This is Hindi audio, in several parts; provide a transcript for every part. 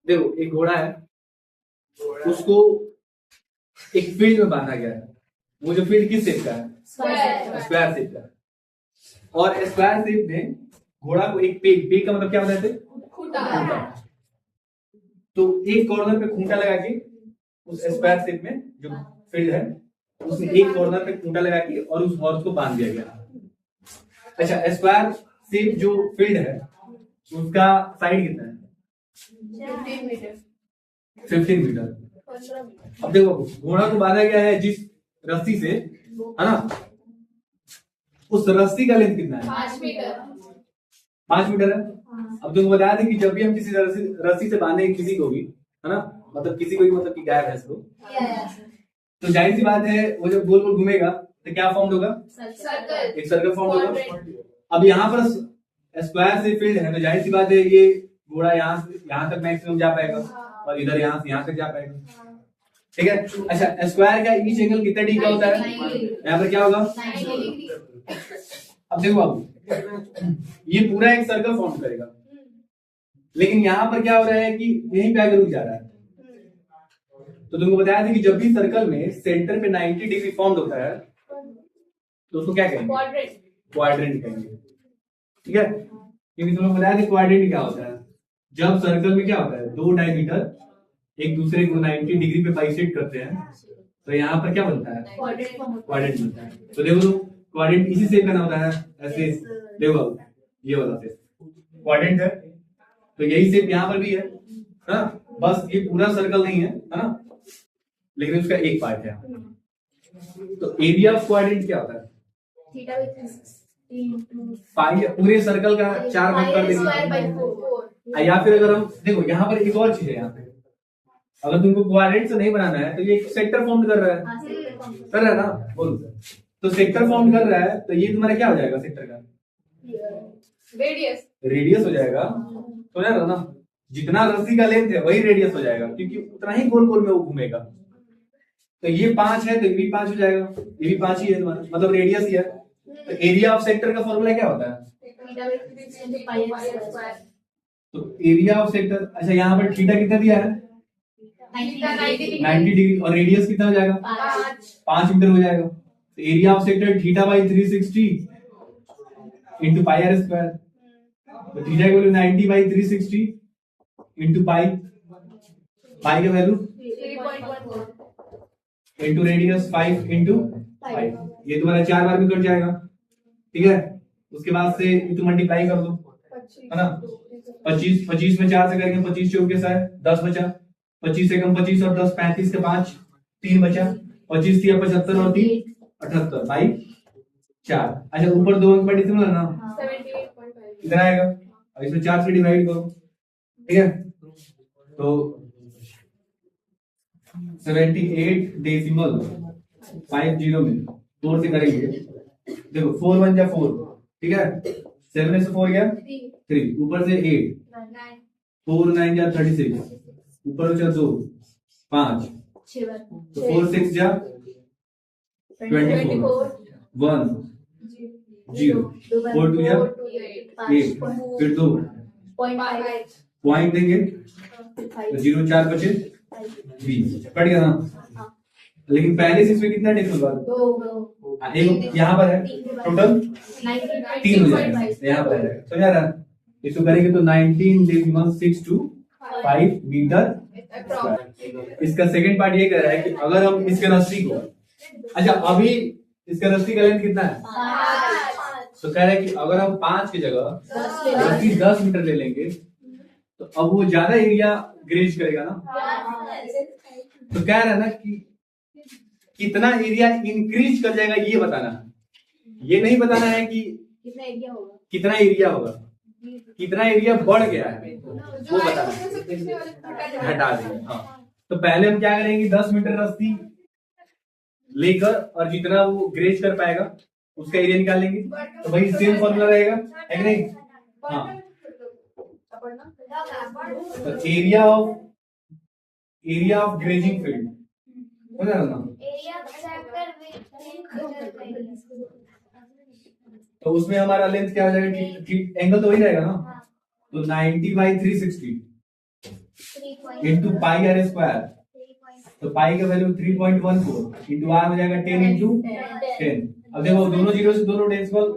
देखो एक घोड़ा है, उसको एक फील्ड में बांधा गया है। वो जो फील्ड किस शेप का है? स्क्वायर शेप का। और स्क्वायर शेप में घोड़ा को एक पेग का मतलब क्या बताते हैं? खूंटा। तो एक कॉर्नर पे खूंटा लगा के उस स्क्वायर शेप में जो फील्ड है उसमें एक कॉर्नर पे खूंटा लगा के और उस हॉर्स को बांध दिया गया। अच्छा, स्क्वायर शेप जो फील्ड है उसका साइड कितना है? 15 मीटर। अब देखो घोड़ा को बांधा गया है जिस रस्सी से, है ना, उस रस्सी का लेंथ कितना है? 5 मीटर। 5 मीटर है। अब तुमको बता दें कि जब भी हम किसी रस्सी से बांधे किसी को भी, है ना, मतलब किसी को भी, मतलब कि गाय भैंस को, तो जाहिर सी बात है वो जब गोल गोल घूमेगा तो क्या फॉर्म होगा? सर्कल। एक सर्कल फॉर्म होगा। अब यहाँ पर स्क्वायर से फील्ड है तो जाहिर सी बात है ये घोड़ा यहाँ तक मैक्सिमम जा पाएगा और इधर यहाँ से यहाँ तक जा पाएगा। ठीक है। अच्छा, स्क्वायर का ईच एंगल कितना डिग्री का होता है? यहाँ पर क्या होगा? अब देखो अब ये पूरा एक सर्कल फॉर्म करेगा, लेकिन यहाँ पर क्या हो रहा है कि यहीं पे आगे रुक जा रहा है। तो तुमको बताया था कि जब भी सर्कल में सेंटर पे 90 डिग्री फॉर्म होता है तो उसको क्या कहेंगे? क्वाड्रेंट कहेंगे। ठीक है, क्योंकि तुमको बताया था क्वाड्रेंट क्या होता है। जब सर्कल में क्या होता है, दो डायमीटर एक दूसरे को 90 डिग्री पे बाइसेक्ट करते हैं तो यहाँ पर क्या बनता है? क्वाड्रेंट बनता है। तो देखो तो क्वाड्रेंट इसी शेप का ना होता है, ऐसे। देखो ये वाला शेप क्वाड्रेंट है, तो यही शेप यहाँ पर भी है ना। बस ये पूरा सर्कल नहीं है ना, लेकिन उसका एक पार्ट है। तो एरिया ऑफ क्वाड्रेंट क्या होता है? पाई पूरे सर्कल का 4 भाग कर देंगे। या फिर अगर हम देखो यहाँ पर एक और चीज है, यहाँ पे अगर तुमको क्वाड्रेंट से नहीं बनाना है तो ये एक सेक्टर फॉर्म कर रहा है ना, बोलो। तो सेक्टर फॉर्म कर रहा है तो ये तुम्हारा क्या हो जाएगा? सेक्टर का रेडियस हो जाएगा। तो यार ना, जितना रस्सी का लेंथ है वही रेडियस हो जाएगा, क्योंकि उतना ही गोल गोल में वो घूमेगा। तो ये 5 है तो ये भी 5 हो जाएगा, ये भी 5 ही है तुम्हारा, मतलब रेडियस ही है। तो एरिया ऑफ सेक्टर का फॉर्मूला क्या होता है? तो एरिया ऑफ सेक्टर, अच्छा यहाँ पर थीटा कितना दिया है? 90 डिग्री। और रेडियस कितना हो जाएगा? 5 मीटर हो जाएगा। तो area of sector theta by 360 into pi are square. तो थीटा की वैल्यू 90 बाई 360 इंटू पाई का वैल्यू 3.14 इंटू रेडियस 5 इंटू 5। ये तुम्हारा 4 बार में कट जाएगा। ठीक है, उसके बाद से ये तुम मल्टीप्लाई कर दो, है ना। 25 में 4 से करेंगे 25 चौके 10 बचा। 25 से कम 25 और 10 35 के 5 3 बचा। 25 थी 75 और 3 78 बाई 4। अच्छा, ऊपर 2 अंक पर डिसिमल है ना, 78.5 इधर आएगा। अब इसमें 4 से डिवाइड करो। ठीक है, तो 78.50 में 4 से करेंगे। देखो 4 1 जा 4, ठीक है। 7 में से 4 गया 3, ऊपर से 8, 4 9 जा 36, ऊपर बचा 2 5, तो 4 6 जा 24, 1 0, 4 2 जा 8, फिर 2 पॉइंट देंगे तो 0 4 बचे 20, कट गया ना। लेकिन पहले से इसमें कितना डेसिमल बार? एक यहाँ पर है, टोटल 3 हो जाएगा यहाँ पर है। तो यार इसको करेंगे तो 19.625 मीटर। इसका सेकंड पार्ट ये कह रहा है कि अगर हम इसके रस्सी को, अच्छा अभी इसका रस्सी का लेंथ कितना है? 5। तो कह रहा है कि अगर हम 5 की जगह रस्सी 10 मीटर ले लेंगे तो अब वो ज्यादा एरिया ग्रेज करेगा ना। तो कह रहा है ना कि कितना एरिया इंक्रीज कर जाएगा ये बताना, ये नहीं बताना है कि कितना एरिया होगा, कितना एरिया बढ़ गया है वो बताना है, हटा देंगे। हाँ, तो पहले हम क्या करेंगे, 10 मीटर रस्सी लेकर और जितना वो ग्रेज कर पाएगा उसका एरिया निकाल लेंगे। तो भाई सेम फॉर्मूला रहेगा, है कि नहीं? हाँ, तो एरिया ऑफ ग्रेजिंग फील्ड हो जाएगा ना। तो उसमें हमारा लेंथ क्या हो जाएगा? एंगल तो वही रहेगा ना, तो 90 by 360 into pi are square, तो पाई का वैल्यू 3.14 इंटू आर हो जाएगा 10 इंटू 10। अब देखो दोनों जीरो से दोनों डेसिमल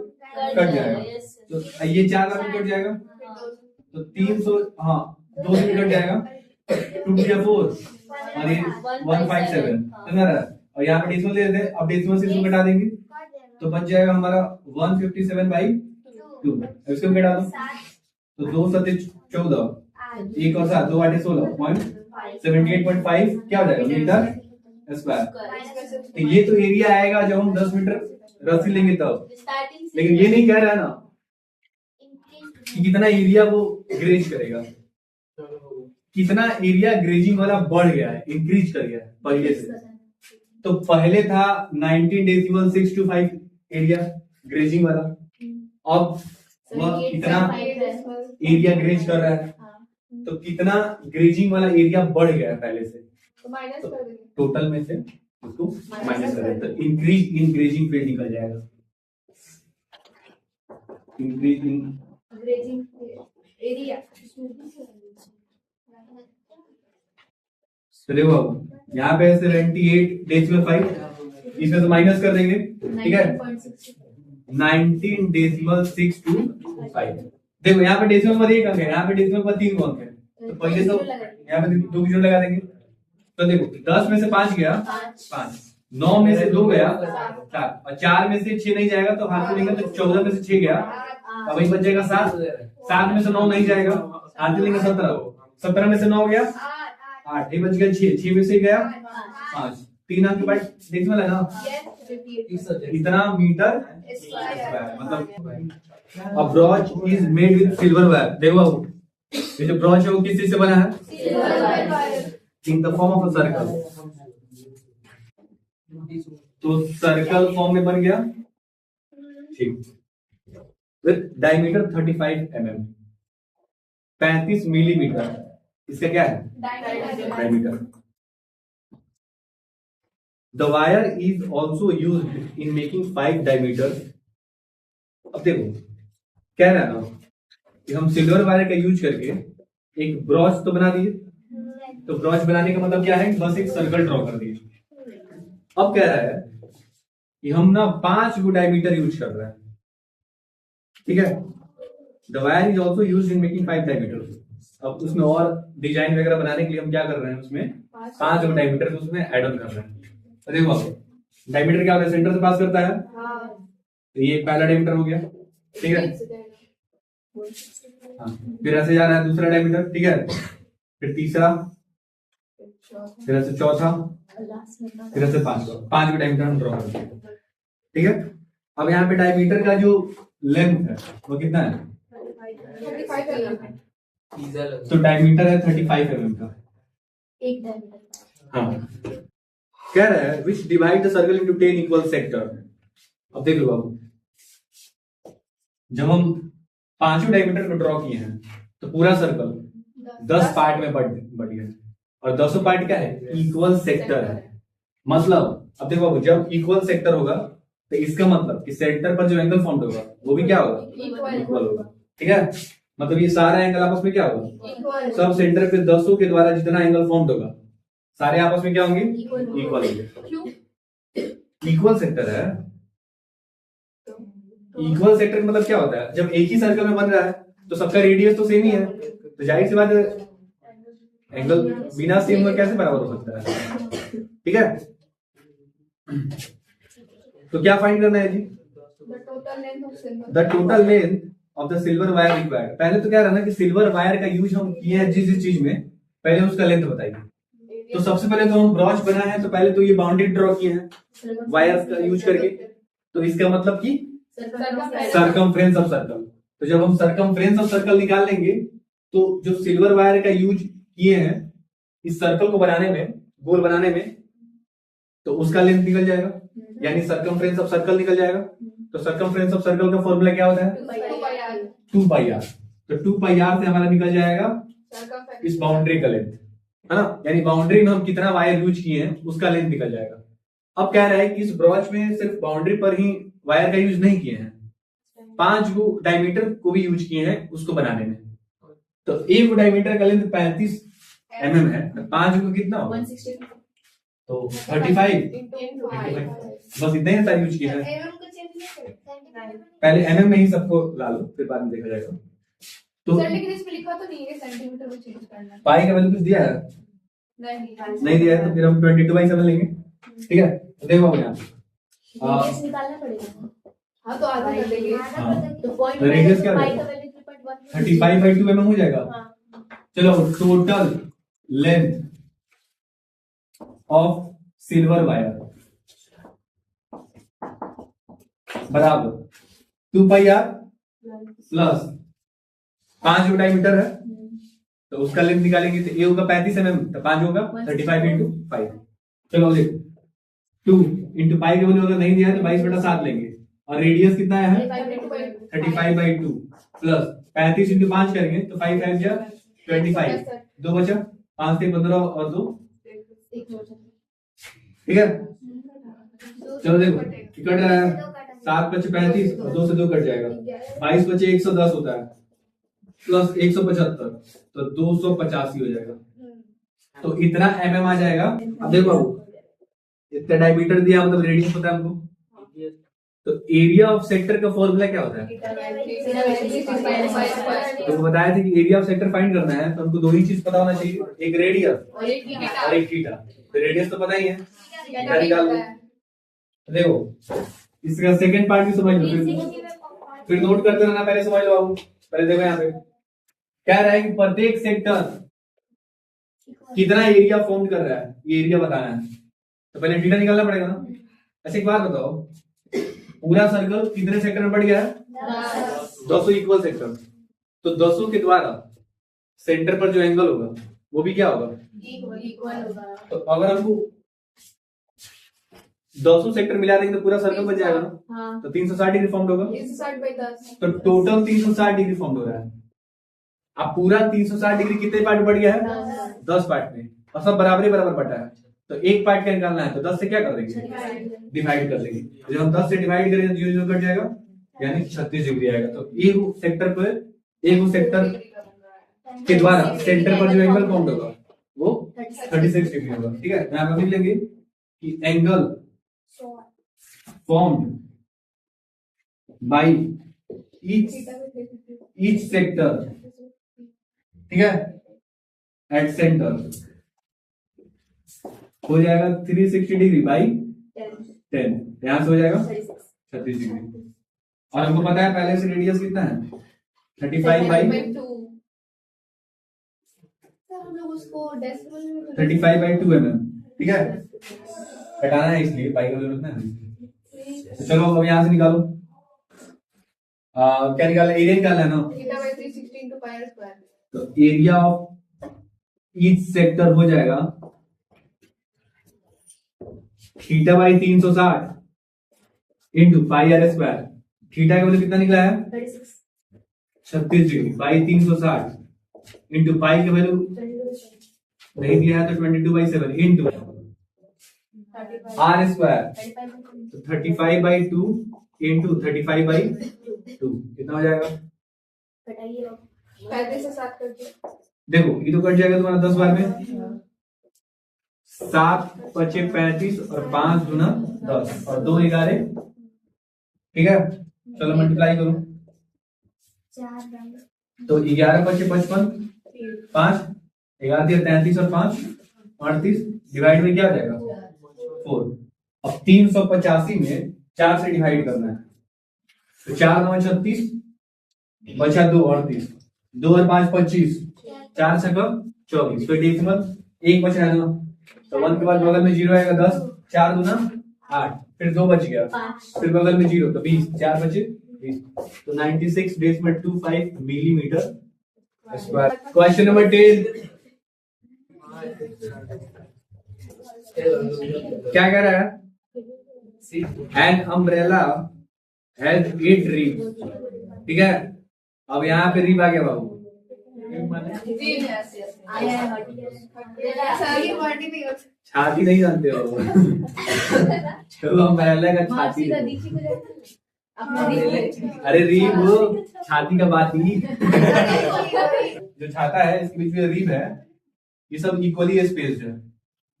कट जाएगा, तो ये 4 का भी कट जाएगा, तो 300, हाँ 2 से भी कट जाएगा, 2 या 4 और ये 157 समझ रहा है। और यहाँ पे डेसिमल दे देते हैं, अब डेसिमल से इसको घटा देंगे तो बच जाएगा हमारा 157/2। इसको घटा दो तो 2 सत्ते 14, 1 और 7, 2 8 16.78.5 क्या हो जाएगा मीटर स्क्वायर। तो ये तो एरिया आएगा जब हम 10 मीटर रस्सी लेंगे तब, लेकिन ये नहीं कह रहा है ना कि कितना एरिया वो ग्रेज करेगा, कितना एरिया ग्रेजिंग वाला बढ़ गया है, इंक्रीज कर गया है पहले से। तो पहले था 19.625 एरिया ग्रेजिंग वाला, अब वह कितना एरिया ग्रेज कर रहा है, तो कितना ग्रेजिंग वाला एरिया बढ़ गया है पहले से, तो माइनस कर देंगे, टोटल में से उसको माइनस करें तो इंक्रीज इन ग्रेजिंग फील्ड निकल जाएगा, इंक्रीज इन ग्रेजिंग एरिया। तो देखो यहाँ पे 78.5 इसमें तो माइनस कर देंगे, ठीक है 19.625। देखो यहाँ पे डेसिमल पर 1 अंक है, यहाँ पे डेसिमल पर 3 अंक है, तो पहले तो यहाँ पे 2 जीरो लगा देंगे। तो देखो 10 में से 5 गया 5, 9 में से 2 गया 7, और 4 में से 6 नहीं जाएगा तो हाथ लेंगे तो 14 में से 6 गया, अब वही बच जाएगा 7, 7 में से 9 नहीं जाएगा हाथ लेंगे 17, 17 में से 9 गया 8, ये बच गया 6 में से गया 5, 3 अंक के बाद डेसिमल है ना, इतना मीटर स्क्वायर। मतलब a brooch is made with silver wire। देखो ये जो ब्रॉच है वो किस चीज से बना है, in the form of a circle, तो सर्कल फॉर्म में बन गया, ठीक, विथ डायमीटर 35 mm, 35 मिलीमीटर इसका क्या है diameter. The wire is also used in making 5 diameter. अब देखो कह रहा है ना कि हम सिल्वर वायर का यूज करके एक ब्रॉच तो बना दिए, तो ब्रॉच बनाने का मतलब क्या है, बस एक सर्कल ड्रॉ कर दिए। अब कह रहा है कि हम ना 5 गो डायमीटर यूज कर रहे हैं, ठीक है। The wire is also use in making 5 diameter. अब उसमें और डिजाइन वगैरह बनाने के लिए हम क्या कर रहे हैं, उसमें 5 गो डायमीटर उसमें एड ऑन कर रहे हैं। तो देखो डायमीटर क्या होता है, सेंटर से पास करता है, तो ये पहला डायमीटर हो गया, ठीक है। हाँ, फिर ऐसे जा रहा है दूसरा डायमीटर, ठीक है, फिर तीसरा, फिर ऐसे चौथा, फिर ऐसे 5 डायमीटर हम ड्रॉ करते हैं, ठीक है। अब यहाँ पे डायमीटर का जो लेंथ है वो कितना है, 35 है। तो डायमीटर है 35 mm का, एक डायमीटर। हाँ। कह रहा है विच divide the circle into 10 equal sector. अब देख लो बाबू, जब हम 5 डायमीटर को ड्रॉ किए हैं तो पूरा सर्कल 10 पार्ट में बढ़ गया, और 10 पार्ट क्या है, इक्वल सेक्टर है। मतलब अब देखो बाबू, जब इक्वल सेक्टर होगा तो इसका मतलब कि सेंटर पर जो एंगल फॉर्म होगा वो भी क्या होगा, इक्वल होगा, ठीक है। मतलब ये सारा एंगल आपस में क्या होगा, सब सेंटर पे 10 के द्वारा जितना एंगल फॉर्म होगा सारे आपस में क्या होंगे, इक्वल होंगे। इक्वल सेक्टर है, इक्वल सेक्टर मतलब क्या होता है, जब एक ही सर्कल में बन रहा है तो सबका रेडियस तो सेम ही है, तो जाहिर सी बात है एंगल बिना सेम में कैसे बराबर हो सकता है, ठीक है। तो क्या फाइंड करना है जी, the total length of the silver wire required. पहले तो क्या रहा ना कि सिल्वर वायर का यूज हम किए हैं जिस चीज में, पहले उसका लेंथ बताइए। तो सबसे पहले तो हम ब्रॉच बना है, तो पहले तो ये बाउंड्री ड्रॉ किए हैं वायर का यूज करके, तो इसका मतलब कि सरकमफ्रेंस ऑफ सर्कल। तो जब हम सरकमफ्रेंस ऑफ सर्कल निकाल लेंगे तो जो सिल्वर वायर का यूज किए हैं इस सर्कल को बनाने में, गोल बनाने में, तो उसका लेंथ निकल जाएगा, यानी सरकमफ्रेंस ऑफ सर्कल निकल जाएगा। तो सरकमफ्रेंस ऑफ सर्कल का फॉर्मूला क्या होता है, 2 पाई आर। तो 2 पाई आर से हमारा निकल जाएगा इस बाउंड्री का लेंथ, है ना, यानी बाउंड्री में हम कितना वायर यूज किए हैं उसका लेंथ निकल जाएगा। अब कह रहा है कि इस ब्रॉच में सिर्फ बाउंड्री पर ही वायर का यूज नहीं किए हैं, 5 गो डायमीटर को भी यूज किए हैं उसको बनाने में। तो एक डायमीटर का लेंथ 35 mm है, 5 को कितना होगा? 160 तो 35। into 5 बस इतना ही सारा यूज किया है। mm को चेंज नहीं करें पहले mm में ही सबको ला लो, फिर बाद में देखा जाएगा। तो सर लेकिन इसमें लिखा तो नहीं है सेंटीमीटर में चेंज करना है। पाई का वैल्यू कुछ दिया है? नहीं दिया है, तो फिर हम 22/7 लेंगे। ठीक है, तो देखो अब यहाँ रेडियस निकालना पड़ेगा। हाँ तो आधा कर देंगे। हाँ। तो पॉइंट रेडियस क्या पाई होगा? का वैल्यू 3.1 35/2 mm हो जाएगा। हाँ। चलो, total length of silver wire बराबर 2 पाई आर प्लस 5 मीटर है, तो उसका लेंथ निकालेंगे तो ए होगा 35 mm, तो 5 होगा 35 into 5। चलो देखो 2 into पाई के वैल्यू अगर नहीं दिया है तो 22/7 लेंगे, और रेडियस कितना है? 35/2 प्लस 35 into 5 करेंगे तो 5 5 जा 25, 2 बचा, 5 से 15 और 2, ठीक है। चलो देखो कट रहा है, 7 बचे 35 और 2 से 2 कट जाएगा, 22 बचे 110 होता है प्लस 175 तो 285 हो जाएगा। तो इतना mm आ जाएगा। अब देखो इतना डायमीटर दिया, मतलब रेडियस पता है हमको, तो एरिया ऑफ सेक्टर का फॉर्मूला क्या होता है? तो बताया था कि एरिया ऑफ सेक्टर फाइंड करना है तो हमको दो ही चीज पता होना चाहिए, एक रेडियस और एक थीटा। तो रेडियस तो पता ही है, क्या निकाल लो। देखो इसका सेकंड पार्ट भी समझ लो, फिर नोट करते रहना, पहले समझ लो बाबू। पहले देखो यहाँ पे क्या रहा है कि प्रत्येक सेक्टर कितना एरिया फॉर्म कर रहा है, ये एरिया बताना है। तो पहले थीटा निकालना पड़ेगा ना। ऐसे एक बात बताओ, पूरा सर्कल कितने सेक्टर में बढ़ गया है? 200 इक्वल सेक्टर। तो 200 के द्वारा सेंटर पर जो एंगल होगा वो भी क्या होगा? तो अगर हमको 200 सेक्टर मिला देंगे तो पूरा सर्कल बन जाएगा ना। तो 360 डिग्री फॉर्म होगा, 360/10 तो टोटल 360 डिग्री फॉर्म हो रहा है। अब पूरा 360 डिग्री कितने पार्ट बढ़ गया है? 10 पार्ट में, और सब बराबर बटा है। तो एक पार्ट का निकालना है तो 10 से क्या कर देंगे? डिवाइड कर देंगे। तो जब हम 10 से डिवाइड करेंगे तो 0 कट जाएगा, यानी 36 डिग्री आएगा। तो एक सेक्टर पर, एक सेक्टर के द्वारा सेंटर पर जो एंगल फॉर्म होगा वो 36 डिग्री होगा। ठीक है, यहाँ पर लिख लेंगे कि angle formed by each sector, ठीक है, एट सेंटर हो जाएगा 360 डिग्री बाई 10, यहां से हो जाएगा 36 डिग्री। और हमको पता है पहले से रेडियस कितना है? 35/2 हम लोग उसको डेसिमल में 35/2 mm। ठीक है, हटाना है इसलिए पाई का जरूरत नहीं है। तो चलो अब यहां से निकालो। क्या निकालना? एरिया निकालना है ना। θ/360 into pi r square। तो एरिया ऑफ ईच सेक्टर हो जाएगा θ/360 into pi are square. Theta का वैल्यू कितना निकला है? 36 डिग्री बाई 360 इंटू पाई का वैल्यू नहीं दिया है तो 22/7 इंटू आर स्क्वायर, तो 35/2 इंटू 35/2 कितना हो जाएगा? 35 से 7 करके देखो ये तो कट जाएगा तुम्हारा 10 बार में, 7 पचे 35 और 5 दूना 10 और 2 11। ठीक है, चलो मल्टीप्लाई करो। तो 11 पचे 55, 5 11 दिया 33 और 5 38, डिवाइड में क्या आ जाएगा? 4। अब 385 में 4 से डिवाइड करना है, तो 4 9 36 बचा 2 38, 2 और 5 25, 4 से कम 24, तो डेसिमल 1 बचा है ना, तो 1 के बाद बगल में 0 आएगा 10, 4 दूना 8, फिर 2 बच गया, फिर बगल में 0 तो 20, 4 बचे 20, तो 96.25 मिलीमीटर स्क्वायर। क्वेश्चन नंबर 10 क्या कह रहा है? An umbrella has 8 ribs. ठीक है, अब यहाँ पे रिब आ गया बाबू, छाती नहीं जानते हो? चलो अम्ब्रेला का छाती, अरे रिब वो छाती का बात ही जो छाता है इसके बीच में रिब है, ये सब इक्वली स्पेस्ड है,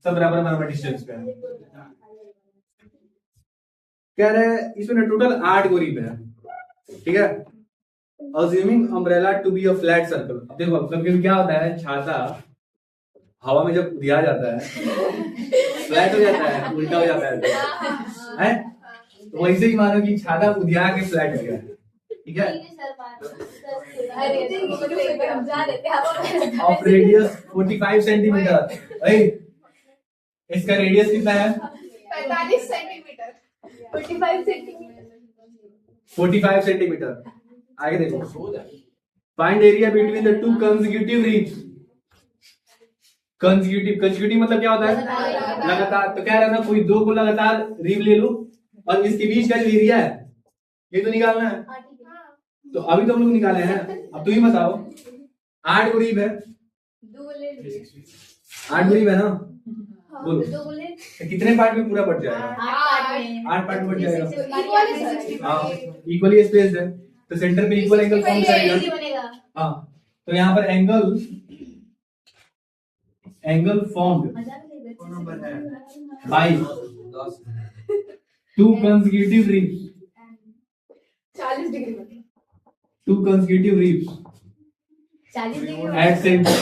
सब बराबर बराबर डिस्टेंस पे है। कह रहे हैं इसमें टोटल 8 गो रिब है, ठीक है। Assuming umbrella to be a flat circle. अब देखो कभी क्या होता है, छाता हवा में जब उधिया जाता है फ्लैट हो जाता है, उल्टा हो जाता है? तो वैसे ही मानो कि छाता उधिया के फ्लैट हो गया, ठीक है। Of radius 45 centimetre. इसका रेडियस कितना है? 45 सेंटीमीटर। 45 सेंटीमीटर। 45 सेंटीमीटर। आगे देखो, find area between the two consecutive ribs. Consecutive मतलब क्या होता है? लगातार। तो कह रहा है ना कोई दो को लगातार रिब ले लो और इसके बीच का जो एरिया है ये तो निकालना है। तो अभी तो हम लोग निकाले हैं, अब तुम ही बताओ। 8 गो रिब है, 8 गो रिब है ना, बोलो तो कितने पार्ट में पूरा बढ़ जाएगा? 8 पार्ट में बढ़ जाएगा। हाँ, इक्वली स्पेस्ड है तो सेंटर पे इक्वल एंगल फॉर्म करेगा। हाँ, तो यहाँ पर angle formed by 2 consecutive ribs, 40 degree में 2 consecutive ribs 40 degree at center।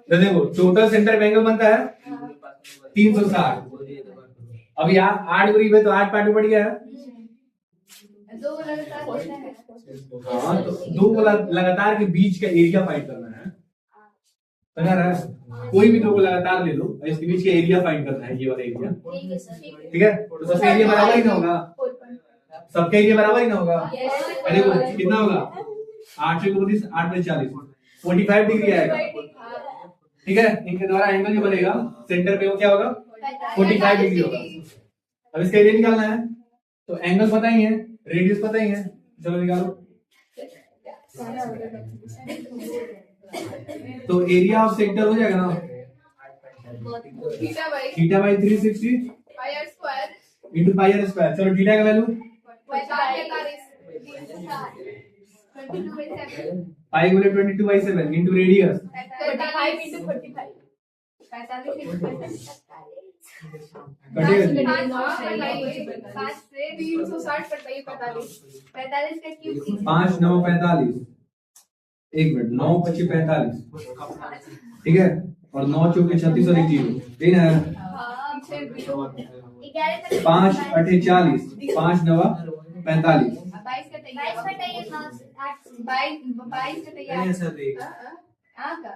तो देखो टोटल सेंटर में एंगल बनता है 360। अब यहाँ 8 गो रिब है तो 8 पार्ट में बढ़ गया है। दो लगातार होता है। हाँ, तो दो को लगातार के बीच का एरिया फाइंड करना है। समझ रहा है? कोई भी दो को लगातार ले लो, इसके बीच का एरिया फाइंड करना है, ये वाला एरिया, ठीक है सर। ठीक है। तो सबका एरिया बराबर ही ना होगा, सबका एरिया बराबर ही ना होगा। देखो कितना होगा, 8 से 32, 8 में 40, 45 डिग्री आएगा, ठीक है। इनके द्वारा एंगल जो बनेगा सेंटर पे वो क्या होगा, 45 डिग्री होगा। अब इसका एरिया निकालना है, तो एंगल पता ही है, रेडियस पता ही है, चलो निकालो। तो एरिया ऑफ सेक्टर हो जाएगा ना, theta by 360 pi are square into pi are square. चलो थीटा का वैल्यू 45 पाई गुणे 22/7 इंटू रेडियस 45 into 45 कटेगा 5 से 360 कटाइए 45 का क्यूब 5 9 45, एक मिनट, 9 25 45, ठीक है। और 9 चौके 36 और 1 0, ठीक है। 5 8 40, 5 9 45, 22 का तैयार 22 का तैयार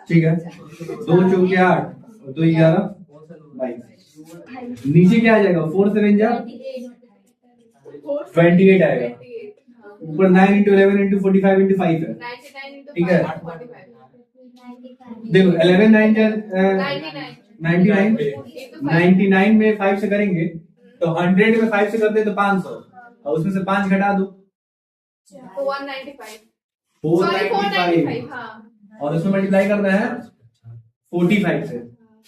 ठीक है। 2 चौके 8 और 2 11 22। नीचे क्या आ जाएगा, 4 7 जा 28 आएगा। ऊपर 9 into 11 into 45 into 5 है, 99 into ठीक है। 5 45 देखो 11 9 99 into 99 में 5 से करेंगे तो 100 में 5 से करते तो 500 और उसमें से 5 घटा दो 195 495 हाँ और उसमें मल्टीप्लाई करना है 45 से,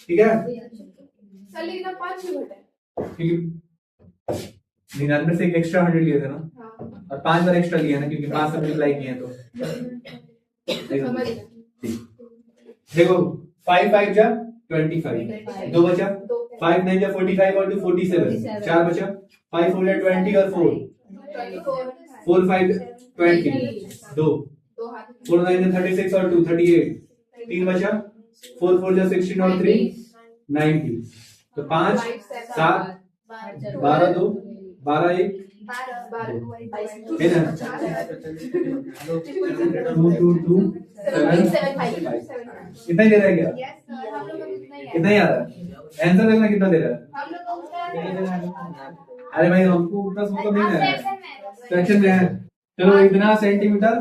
ठीक है। चल लेकिन 5 क्यों घटे क्योंकि 99 से एक एक्स्ट्रा 100 लिए थे ना, हाँ और 5 बार एक्स्ट्रा लिया ना क्योंकि 5 से मल्टीप्लाई किए हैं तो समझ गया देखो 5 5 जा 25, 2 बचा, 5 9 जा 45 और 2 47, 4 बचा, 5 4 जा 20 और 4 5 20, 2 4 9 जा 36 और 2 38, 3 बचा, 4 4 जा 16 और 3 90। तो 5 7 12 2 12 1 है ना, 2 2 2 7 5 कितना ही दे रहा है क्या, कितना ही आ रहा है आंसर देखना कितना दे रहा है। अरे भाई हमको उतना नहीं देना है, फ्रैक्शन में है। चलो इतना सेंटीमीटर